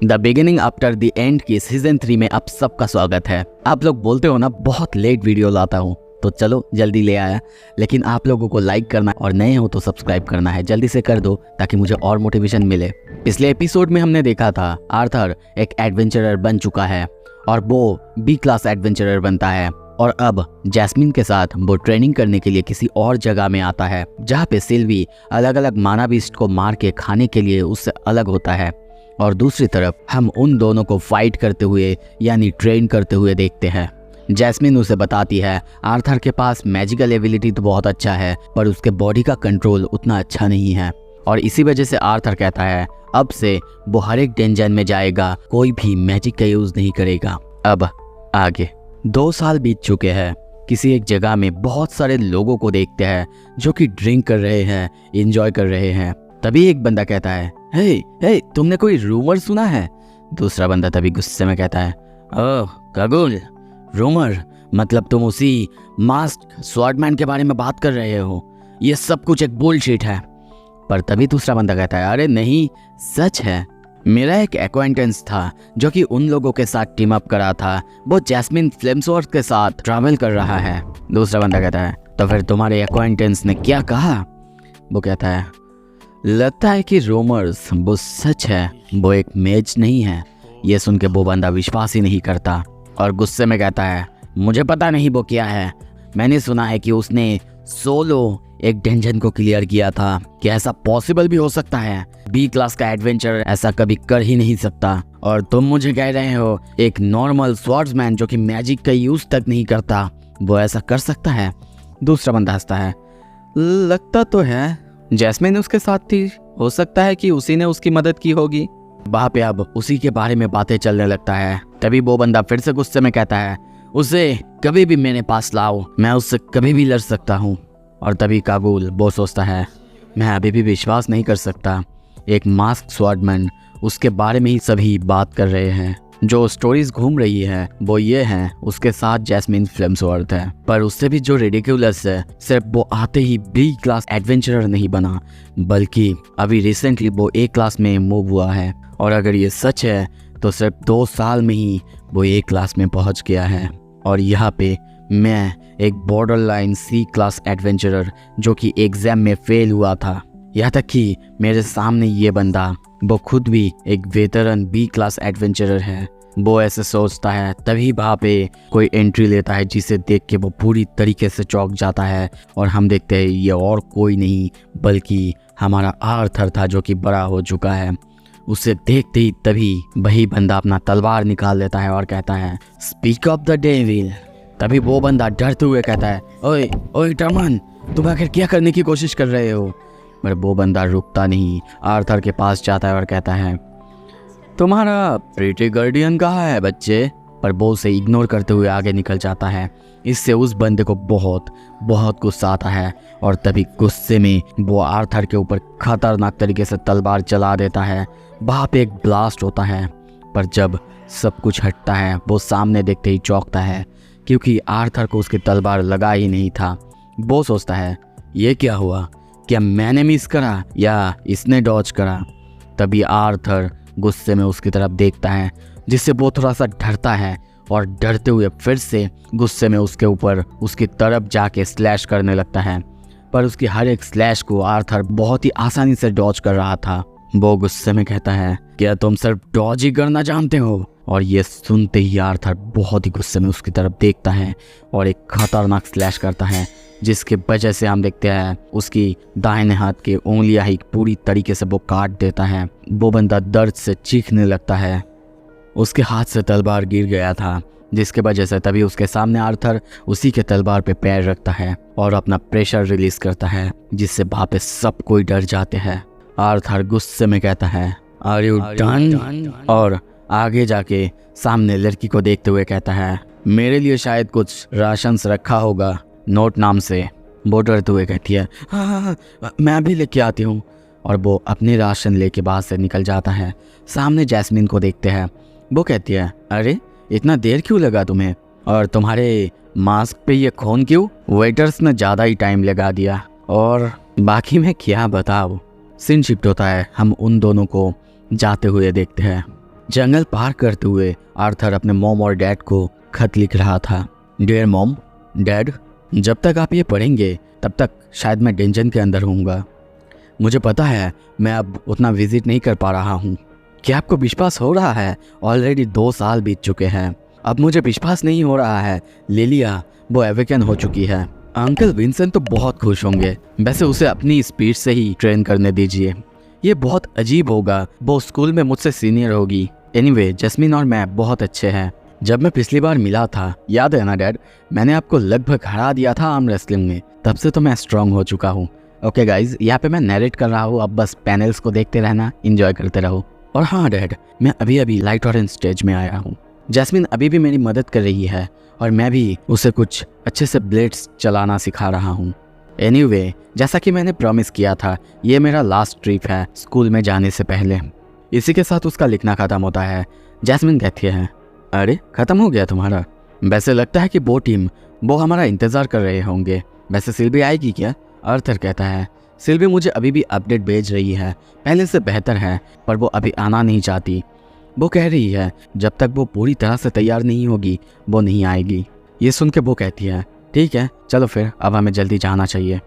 The beginning after the end की season 3 में आप सबका स्वागत है। आप लोग बोलते हो ना बहुत लेट वीडियो लाता हूँ, तो चलो जल्दी ले आया। लेकिन आप लोगों को लाइक करना और नए हो तो सब्सक्राइब करना है, जल्दी से कर दो ताकि मुझे और मोटिवेशन मिले। पिछले एपिसोड में हमने देखा था आर्थर एक एडवेंचरर बन चुका है और वो बी क्लास एडवेंचरर बनता है और अब जैस्मिन के साथ वो ट्रेनिंग करने के लिए किसी और जगह में आता है जहाँ पे सिल्वी अलग अलग माना बीस्ट को मार के खाने के लिए उससे अलग होता है। और दूसरी तरफ हम उन दोनों को फाइट करते हुए यानी ट्रेन करते हुए देखते हैं। जैस्मिन उसे बताती है आर्थर के पास मैजिकल एबिलिटी तो बहुत अच्छा है पर उसके बॉडी का कंट्रोल उतना अच्छा नहीं है और इसी वजह से आर्थर कहता है अब से वो हर एक डेंजन में जाएगा, कोई भी मैजिक का यूज नहीं करेगा। अब आगे 2 साल बीत चुके हैं। किसी एक जगह में बहुत सारे लोगों को देखते हैं जो कि ड्रिंक कर रहे हैं, एंजॉय कर रहे हैं। तभी एक बंदा कहता है हे तुमने कोई रूमर सुना है? दूसरा बंदा तभी गुस्से में कहता है ओह कागुल, रूमर मतलब तुम उसी मास्क स्वॉर्डमैन के बारे में बात कर रहे हो, ये सब कुछ एक बुलशिट है। पर तभी दूसरा बंदा कहता है अरे नहीं, सच है। मेरा एक एक्वाइंटेंस था जो कि उन लोगों के साथ टीम अप करा था, वो जैस्मिन फ्लेम्सवर्थ के साथ ट्रैवल कर रहा है। दूसरा बंदा कहता है तो फिर तुम्हारे एक्वाइंटेंस ने क्या कहा? वो कहता है लगता है कि रूमर्स वो सच है, वो एक मेज नहीं है। ये सुन के वो बंदा विश्वास ही नहीं करता और गुस्से में कहता है मुझे पता नहीं वो क्या है, मैंने सुना है कि उसने सोलो एक डेंजन को क्लियर किया था। क्या ऐसा पॉसिबल भी हो सकता है? बी क्लास का एडवेंचर ऐसा कभी कर ही नहीं सकता और तुम मुझे कह रहे हो एक नॉर्मल स्वॉर्ड्समैन जो कि मैजिक का यूज तक नहीं करता वो ऐसा कर सकता है? दूसरा बंदा हंसता है लगता तो है जैस्मिन उसके साथ थी, हो सकता है कि उसी ने उसकी मदद की होगी। वहाँ पे अब उसी के बारे में बातें चलने लगता है। तभी वो बंदा फिर से गुस्से में कहता है उसे कभी भी मेरे पास लाओ, मैं उससे कभी भी लड़ सकता हूँ। और तभी कागुल वो सोचता है मैं अभी भी विश्वास नहीं कर सकता, एक मास्क स्वॉर्डमैन उसके बारे में ही सभी बात कर रहे हैं। जो स्टोरीज घूम रही है वो ये है उसके साथ जैस्मिन फ्लेम्सवर्थ है, पर उससे भी जो रिडिकुलस है सिर्फ वो आते ही बी क्लास एडवेंचरर नहीं बना बल्कि अभी रिसेंटली वो ए क्लास में मूव हुआ है। और अगर ये सच है तो सिर्फ 2 साल में ही वो ए क्लास में पहुंच गया है। और यहाँ पे मैं एक बॉर्डर लाइन सी क्लास एडवेंचरर जो कि एग्जाम में फेल हुआ था, यहाँ तक कि मेरे सामने ये बंदा वो खुद भी एक वेटरन बी क्लास एडवेंचरर है। वो ऐसे सोचता है तभी वहाँ पे कोई एंट्री लेता है जिसे देख के वो पूरी तरीके से चौंक जाता है और हम देखते हैं ये और कोई नहीं बल्कि हमारा आर्थर था जो कि बड़ा हो चुका है। उसे देखते ही तभी वही बंदा अपना तलवार निकाल लेता है और कहता है स्पीक ऑफ द डेविल। तभी वो बंदा डरते हुए कहता है ओए ओए टर्मन, तुम आखिर क्या करने की कोशिश कर रहे हो? पर वो बंदा रुकता नहीं, आर्थर के पास जाता है और कहता है तुम्हारा प्रीटी गार्डियन कहाँ है बच्चे? पर वो उसे इग्नोर करते हुए आगे निकल जाता है। इससे उस बंदे को बहुत गुस्सा आता है और तभी गुस्से में वो आर्थर के ऊपर खतरनाक तरीके से तलवार चला देता है। वहाँ पे एक ब्लास्ट होता है पर जब सब कुछ हटता है वो सामने देखते ही चौंकता है क्योंकि आर्थर को उसकी तलवार लगा ही नहीं था। वो सोचता है ये क्या हुआ, क्या मैंने मिस करा या इसने डॉज करा? तभी आर्थर गुस्से में उसकी तरफ देखता है जिससे वो थोड़ा सा डरता है और डरते हुए फिर से गुस्से में उसके ऊपर उसकी तरफ जाके स्लैश करने लगता है। पर उसकी हर एक स्लैश को आर्थर बहुत ही आसानी से डॉज कर रहा था। वो गुस्से में कहता है क्या तुम सिर्फ डॉज ही करना जानते हो? और ये सुनते ही आर्थर बहुत ही गुस्से में उसकी तरफ देखता है और एक खतरनाक स्लैश करता है जिसके वजह से हम देखते हैं उसकी दाहिने हाथ की उंगलियां ही पूरी तरीके से वो काट देता है। वो बंदा दर्द से चीखने लगता है। उसके हाथ से तलवार गिर गया था जिसके वजह से तभी उसके सामने आर्थर उसी के तलवार पे पैर रखता है और अपना प्रेशर रिलीज करता है जिससे वहाँ पे सब कोई डर जाते हैं। आर्थर गुस्से में कहता है आर यू डन? और आगे जाके सामने लड़की को देखते हुए कहता है मेरे लिए शायद कुछ राशंस रखा होगा नोट नाम से। वो डरते हुए कहती है हाँ, मैं अभी लेके आती हूँ। और वो अपने राशन लेके बाहर से निकल जाता है। सामने जैस्मिन को देखते हैं। वो कहती है अरे इतना देर क्यों लगा तुम्हें, और तुम्हारे मास्क पे ये खून क्यों? वेटर्स ने ज़्यादा ही टाइम लगा दिया। और बाकी मैं क्या बताऊँ। सीन शिफ्ट होता है, हम उन दोनों को जाते हुए देखते हैं। जंगल पार करते हुए आर्थर अपने मॉम और डैड को खत लिख रहा था। डियर मॉम, डैड, जब तक आप ये पढ़ेंगे तब तक शायद मैं डेंजन के अंदर होऊंगा। मुझे पता है मैं अब उतना विजिट नहीं कर पा रहा हूँ। क्या आपको विश्वास हो रहा है? ऑलरेडी 2 साल बीत चुके हैं। अब मुझे विश्वास नहीं हो रहा है। लिलिया वो एवेकन हो चुकी है। अंकल विंसेंट तो बहुत खुश होंगे। वैसे उसे अपनी स्पीड से ही ट्रेन करने दीजिए। ये बहुत अजीब होगा, वो स्कूल में मुझसे सीनियर होगी। एनीवे, जैस्मिन और मैं बहुत अच्छे हैं। जब मैं पिछली बार मिला था, याद है ना डैड, मैंने आपको लगभग हरा दिया था आर्म रेसलिंग में। तब से तो मैं स्ट्रांग हो चुका हूँ। ओके गाइज, यहाँ पे मैं नरेट कर रहा हूँ, अब बस पैनल्स को देखते रहना, एंजॉय करते रहो। और हाँ डैड, मैं अभी अभी लाइट ऑरेंज स्टेज में आया हूँ। जैस्मिन अभी भी मेरी मदद कर रही है और मैं भी उसे कुछ अच्छे से ब्लेड्स चलाना सिखा रहा हूँ। एनीवे, जैसा कि मैंने प्रॉमिस किया था, ये मेरा लास्ट ट्रिप है स्कूल में जाने से पहले। इसी के साथ उसका लिखना खत्म होता है। जैस्मिन कहती है, अरे खत्म हो गया तुम्हारा? वैसे लगता है कि वो हमारा इंतज़ार कर रहे होंगे। वैसे सिल्वी आएगी क्या? आर्थर कहता है, सिल्वी मुझे अभी भी अपडेट भेज रही है, पहले से बेहतर है, पर वो अभी आना नहीं चाहती। वो कह रही है जब तक वो पूरी तरह से तैयार नहीं होगी वो नहीं आएगी। ये सुन के वो कहती है, ठीक है चलो फिर, अब हमें जल्दी जाना चाहिए।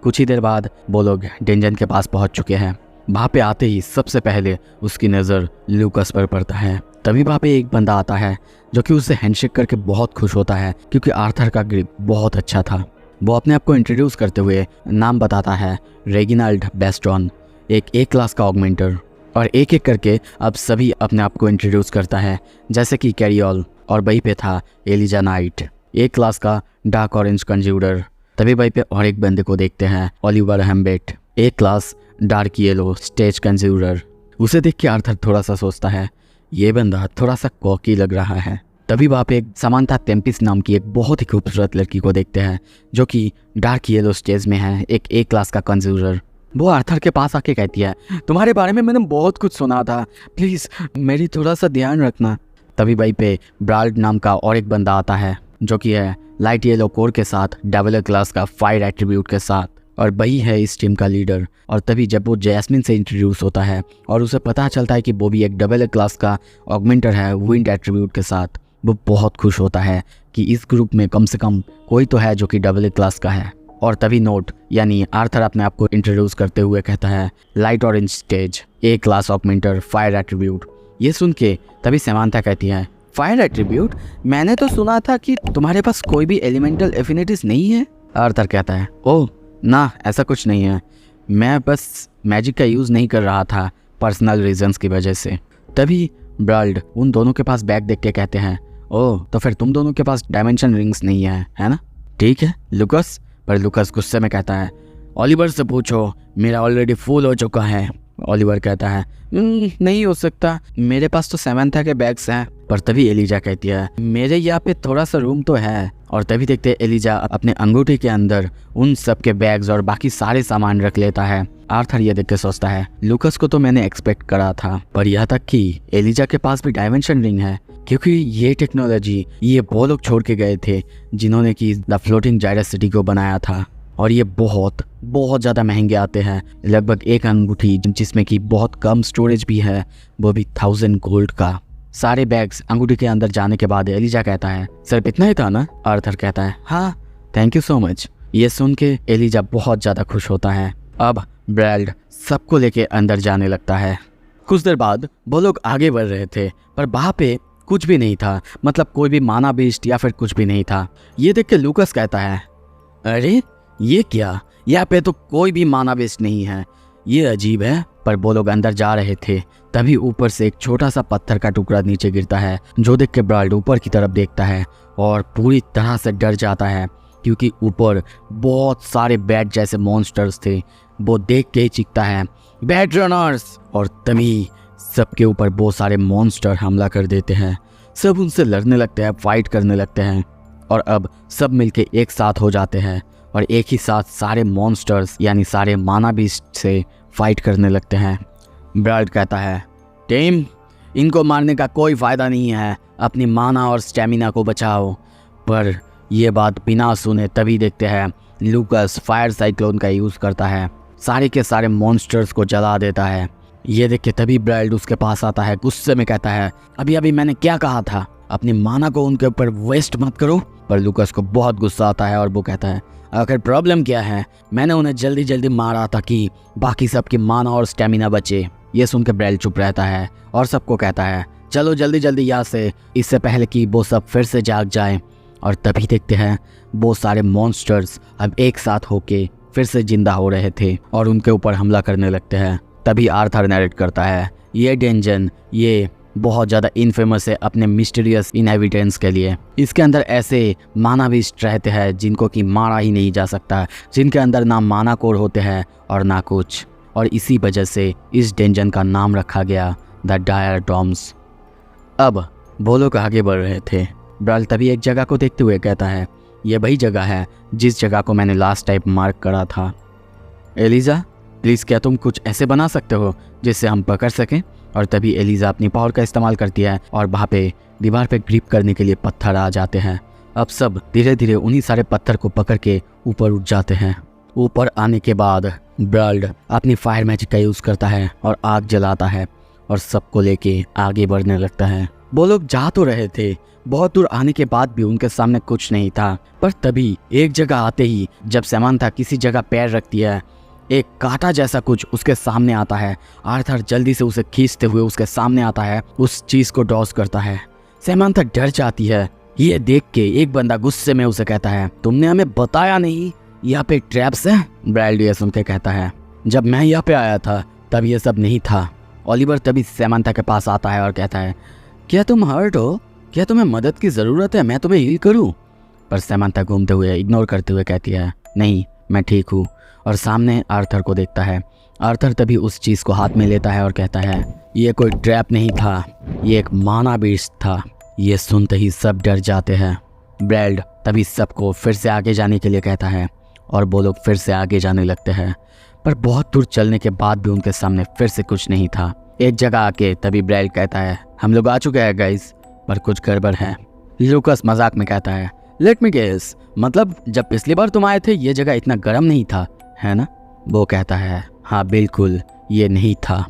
कुछ ही देर बाद वो लोग डेंजन के पास पहुंच चुके हैं। वहाँ पे आते ही सबसे पहले उसकी नज़र लूकस पर पड़ता है। तभी वहाँ पे एक बंदा आता है जो कि उससे हैंडशेक करके बहुत खुश होता है क्योंकि आर्थर का ग्रिप बहुत अच्छा था। वो अपने आप को इंट्रोड्यूस करते हुए नाम बताता है, रेगिनाल्ड बेस्टॉन, एक ए क्लास का ऑगमेंटर। और एक एक करके अब सभी अपने आप को इंट्रोड्यूस करता है, जैसे कि कैरियल, और वहीं पे था एलिजा नाइट, ए क्लास का डार्क ऑरेंज कंज्यूरर। तभी वहीं पे और एक बंदे को देखते हैं, ओलिवर हेम्बेट, ए क्लास डार्क येलो स्टेज कंज्यूरर। उसे देख के आर्थर थोड़ा सा सोचता है, ये बंदा थोड़ा सा कॉकी लग रहा है। तभी वहाँ पे एक समांथा टेम्पिस नाम की एक बहुत ही खूबसूरत लड़की को देखते हैं जो कि डार्क येलो स्टेज में है, एक ए क्लास का कंज्यूरर। वो आर्थर के पास आके कहती है, तुम्हारे बारे में मैंने बहुत कुछ सुना था, प्लीज़ मेरी थोड़ा सा ध्यान रखना। तभी वहीं पे ब्राल्ड नाम का और एक बंदा आता है जो कि है लाइट येलो कोर के साथ, डेवलर क्लास का फायर एट्रीब्यूट के साथ, और वही है इस टीम का लीडर। और तभी जब वो जैस्मिन से इंट्रोड्यूस होता है और उसे पता चलता है कि वो भी एक डेवलर क्लास का ऑगमेंटर है विंड एट्रीब्यूट के साथ, वो बहुत खुश होता है कि इस ग्रुप में कम से कम कोई तो है जो कि डेवलर क्लास का है। और तभी नोट यानी आर्थर अपने आप को इंट्रोड्यूस करते हुए कहता है, लाइट ऑरेंज स्टेज, ए क्लास ऑगमेंटर, फायर एट्रीब्यूट। ये सुन के तभी समांथा कहती है, फायर एट्रीब्यूट? मैंने तो सुना था कि तुम्हारे पास कोई भी एलिमेंटल एफिनिटीज नहीं है। आर्थर कहता है, ओह ना, ऐसा कुछ नहीं है, मैं बस मैजिक का यूज़ नहीं कर रहा था पर्सनल रीजंस की वजह से। तभी ब्राल्ड उन दोनों के पास बैग देख के कहते हैं, ओह तो फिर तुम दोनों के पास डायमेंशन रिंग्स नहीं है ना? ठीक है लुकस। पर लुकस गुस्से में कहता है, ओलिवर से पूछो, मेरा ऑलरेडी फुल हो चुका है। ओलिवर कहता है, नहीं हो सकता, मेरे पास तो समांथा के बैग्स हैं। पर तभी एलिजा कहती है, मेरे यहाँ पे थोड़ा सा रूम तो है। और तभी देखते एलिजा अपने अंगूठी के अंदर उन सब के बैग्स और बाकी सारे सामान रख लेता है। आर्थर ये देख के सोचता है, लुकस को तो मैंने एक्सपेक्ट करा था, पर यहाँ तक कि एलिजा के पास भी डायमेंशन रिंग है, क्योंकि ये टेक्नोलॉजी ये वो लोग छोड़ के गए थे जिन्होंने कि द फ्लोटिंग जायरस सिटी को बनाया था। और ये बहुत बहुत ज़्यादा महंगे आते हैं, लगभग एक अंगूठी जिसमें कि बहुत कम स्टोरेज भी है, वो भी 1000 गोल्ड का। सारे बैग्स अंगूठी के अंदर जाने के बाद एलिजा कहता है, सिर्फ इतना ही था ना? आर्थर कहता है, हाँ थैंक यू सो मच। ये सुन के एलिजा बहुत ज़्यादा खुश होता है। अब ब्राल्ड सबको लेके अंदर जाने लगता है। कुछ देर बाद वो लोग आगे बढ़ रहे थे, पर वहाँ पे कुछ भी नहीं था, मतलब कोई भी माना बीस्ट या फिर कुछ भी नहीं था। ये देख के लूकस कहता है, अरे ये क्या, यहाँ पे तो कोई भी माना बीस्ट नहीं है, ये अजीब है। पर वो लोग अंदर जा रहे थे, तभी ऊपर से एक छोटा सा पत्थर का टुकड़ा नीचे गिरता है, जो देख के ब्राल्ड ऊपर की तरफ देखता है और पूरी तरह से डर जाता है, क्योंकि ऊपर बहुत सारे बैट जैसे मॉन्स्टर्स थे। वो देख के ही चीखता है, बैट रनर्स! और तभी सबके ऊपर बहुत सारे मॉन्स्टर हमला कर देते हैं। सब उनसे लड़ने लगते हैं, फाइट करने लगते हैं, और अब सब मिलके एक साथ हो जाते हैं और एक ही साथ सारे मॉन्स्टर्स यानी सारे माना बीस्ट से फाइट करने लगते हैं। ब्राल्ड कहता है, टीम इनको मारने का कोई फ़ायदा नहीं है, अपनी माना और स्टेमिना को बचाओ। पर यह बात बिना सुने तभी देखते हैं लूकस फायर साइक्लोन का यूज़ करता है, सारे के सारे मॉन्स्टर्स को जला देता है। ये देख के तभी ब्राइल्ड उसके पास आता है, गुस्से में कहता है अभी अभी मैंने क्या कहा था, अपनी माना को उनके ऊपर वेस्ट मत करो। पर लूकास को बहुत गुस्सा आता है और वो कहता है आखिर प्रॉब्लम क्या है, मैंने उन्हें जल्दी जल्दी मारा ताकि बाकी सबकी माना और स्टेमिना बचे। ये सुन के ब्राइल्ड चुप रहता है और सबको कहता है चलो जल्दी जल्दी यहाँ से, इससे पहले कि वो सब फिर से जाग जाए। और तभी देखते हैं वो सारे मॉन्स्टर्स अब एक साथ होके फिर से जिंदा हो रहे थे और उनके ऊपर हमला करने लगते हैं। तभी आर्थर नरेट करता है ये डेंजन ये बहुत ज़्यादा इनफेमस है अपने मिस्टीरियस इनहेबिटेंट्स के लिए। इसके अंदर ऐसे मानाविस्ट रहते हैं जिनको कि मारा ही नहीं जा सकता, जिनके अंदर ना माना कोर होते हैं और ना कुछ, और इसी वजह से इस डेंजन का नाम रखा गया द डायर डॉम्स। अब वो लोग आगे बढ़ रहे थे। ब्राल तभी एक जगह को देखते हुए कहता है ये वही जगह है जिस जगह को मैंने लास्ट टाइम मार्क करा था। एलिजा प्लीज़ क्या तुम कुछ ऐसे बना सकते हो जिससे हम पकड़ सकें। और तभी एलिजा अपनी पावर का इस्तेमाल करती है और वहाँ पे दीवार पे ग्रिप करने के लिए पत्थर आ जाते हैं। अब सब धीरे धीरे उन्हीं सारे पत्थर को पकड़ के ऊपर उठ जाते हैं। ऊपर आने के बाद ब्राल्ड अपनी फायर मैजिक का यूज़ करता है और आग जलाता है और सबको लेके आगे बढ़ने लगता है। वो लोग जा तो रहे थे, बहुत दूर आने के बाद भी उनके सामने कुछ नहीं था। पर तभी एक जगह आते ही जब सैमंथा किसी जगह पैर रखती है, एक कांटा जैसा कुछ उसके सामने आता है। आर्थर जल्दी से उसे खींचते हुए उसके सामने आता है, उस चीज को डॉस करता है। सैमंथा डर जाती है। ये देख के एक बंदा गुस्से में उसे कहता है तुमने हमें बताया नहीं यहाँ पे ट्रैप्स है। ब्राइल्ड ये सुन के कहता है जब मैं यहाँ पे आया था तब ये सब नहीं था। ओलिवर तभी सैमंथा के पास आता है और कहता है क्या तुम हर्ट हो, क्या तुम्हें मदद की ज़रूरत है, मैं तुम्हें हील करूं। पर सैमंथा घूमते हुए इग्नोर करते हुए कहती है नहीं मैं ठीक हूँ, और सामने आर्थर को देखता है। आर्थर तभी उस चीज़ को हाथ में लेता है और कहता है ये कोई ट्रैप नहीं था, ये एक माना बीस्ट था। ये सुनते ही सब डर जाते हैं। ब्राइल्ड तभी सबको फिर से आगे जाने के लिए कहता है और वो लोग फिर से आगे जाने लगते हैं। पर बहुत दूर चलने के बाद भी उनके सामने फिर से कुछ नहीं था। एक जगह आके तभी ब्राइल्ड कहता है हम लोग आ चुके हैं गाइस, पर कुछ गड़बड़ है। लूकास मजाक में कहता है लेट मी गेस, मतलब जब पिछली बार तुम आए थे ये जगह इतना गर्म नहीं था, है ना। वो कहता है हाँ बिल्कुल ये नहीं था।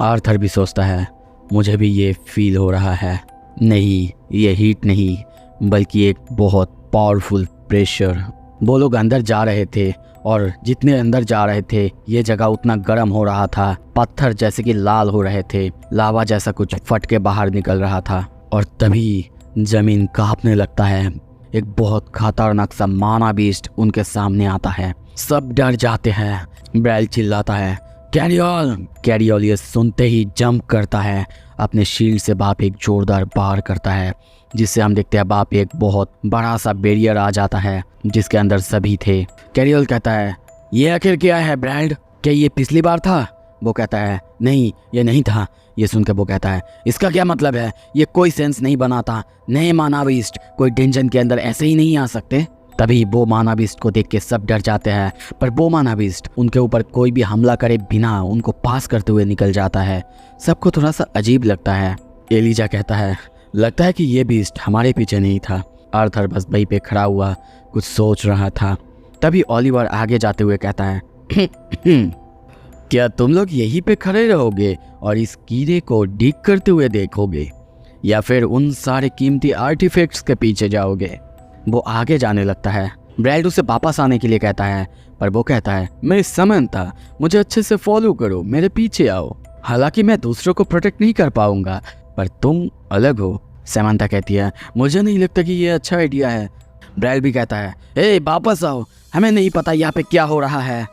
आर्थर भी सोचता है मुझे भी ये फील हो रहा है, नहीं ये हीट नहीं बल्कि एक बहुत पावरफुल प्रेशर। वो लोग अंदर जा रहे थे और जितने अंदर जा रहे थे ये जगह उतना गर्म हो रहा था। पत्थर जैसे कि लाल हो रहे थे, लावा जैसा कुछ फट के बाहर निकल रहा था। और तभी जमीन कांपने लगता है। एक बहुत खतरनाक सा माना बीस्ट उनके सामने आता है। सब डर जाते हैं। ब्राइल चिल्लाता है कैरियल। कैरियल ये सुनते ही जंप करता है, अपने शील्ड से बाप एक जोरदार वार करता है, जिससे हम देखते हैं बाप एक बहुत बड़ा सा बैरियर आ जाता है जिसके अंदर सभी थे। कैरियल कहता है ये आखिर क्या है ब्राइल्ड, क्या ये पिछली बार था। वो कहता है नहीं ये नहीं था। ये सुनकर वो कहता है इसका क्या मतलब है, ये कोई सेंस नहीं बनाता, नए मानाविस्ट कोई डेंजन के अंदर ऐसे ही नहीं आ सकते। तभी वो मानाविस्ट को देख के सब डर जाते हैं, पर वो मानाविस्ट उनके ऊपर कोई भी हमला करे बिना उनको पास करते हुए निकल जाता है। सबको थोड़ा सा अजीब लगता है। एलिजा कहता है लगता है कि ये बीस्ट हमारे पीछे नहीं था। आर्थर बस वहीं पे खड़ा हुआ कुछ सोच रहा था। तभी ओलिवर आगे जाते हुए कहता है क्या तुम लोग यहीं पे खड़े रहोगे और इस कीड़े को डिग करते हुए देखोगे, या फिर उन सारे कीमती आर्टिफैक्ट्स के पीछे जाओगे। वो आगे जाने लगता है। ब्राइल्ड उसे वापस आने के लिए कहता है, पर वो कहता है मैं समंथा, मुझे अच्छे से फॉलो करो, मेरे पीछे आओ। हालांकि मैं दूसरों को प्रोटेक्ट नहीं कर पाऊंगा, पर तुम अलग हो। समंथा कहती है मुझे नहीं लगता कि ये अच्छा आइडिया है। ब्राइल्ड भी कहता है ए वापस आओ, हमें नहीं पता यहाँ पे क्या हो रहा है।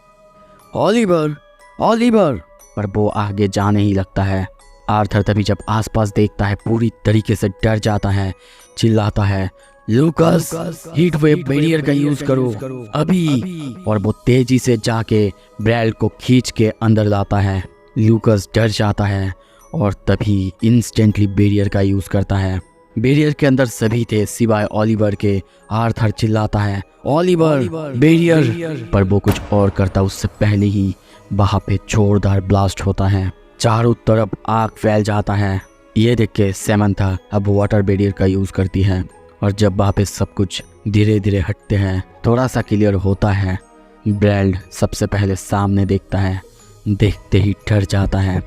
ओलिवर ओलिवर, पर वो आगे जाने ही लगता है। आर्थर तभी जब आसपास देखता है पूरी तरीके से डर जाता है, चिल्लाता है लूकास हीट वेव बैरियर का यूज करो अभी। और वो तेजी से जाके ब्राइल्ड को खींच के अंदर लाता है। लूकास डर जाता है और तभी इंस्टेंटली बैरियर का यूज करता है। बैरियर के अंदर सभी थे सिवाय ओलिवर के। आर्थर चिल्लाता है ओलिवर बैरियर, पर वो कुछ और करता उससे पहले ही वहां पे जोरदार ब्लास्ट होता है। चारों तरफ आग फैल जाता है। ये देख के समंथा अब वाटर बैरियर का यूज करती है, और जब वहाँ पे सब कुछ धीरे धीरे हटते हैं, थोड़ा सा क्लियर होता है। ब्राइल्ड सबसे पहले सामने देखता है, देखते ही डर जाता है।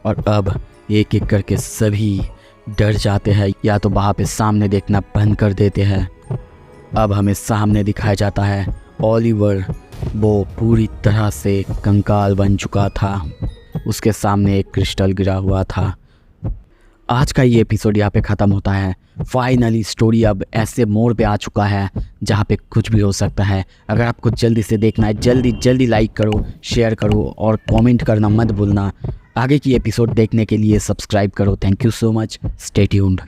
और अब एक एक करके सभी डर जाते हैं या तो वहाँ पे सामने देखना बंद कर देते हैं। अब हमें सामने दिखाया जाता है ओलिवर, वो पूरी तरह से कंकाल बन चुका था। उसके सामने एक क्रिस्टल गिरा हुआ था। आज का ये एपिसोड यहाँ पे ख़त्म होता है। फाइनली स्टोरी अब ऐसे मोड़ पे आ चुका है जहाँ पे कुछ भी हो सकता है। अगर आपको जल्दी से देखना है, जल्दी लाइक करो, शेयर करो और कमेंट करना मत भूलना। आगे की एपिसोड देखने के लिए सब्सक्राइब करो। Thank you so much. Stay tuned.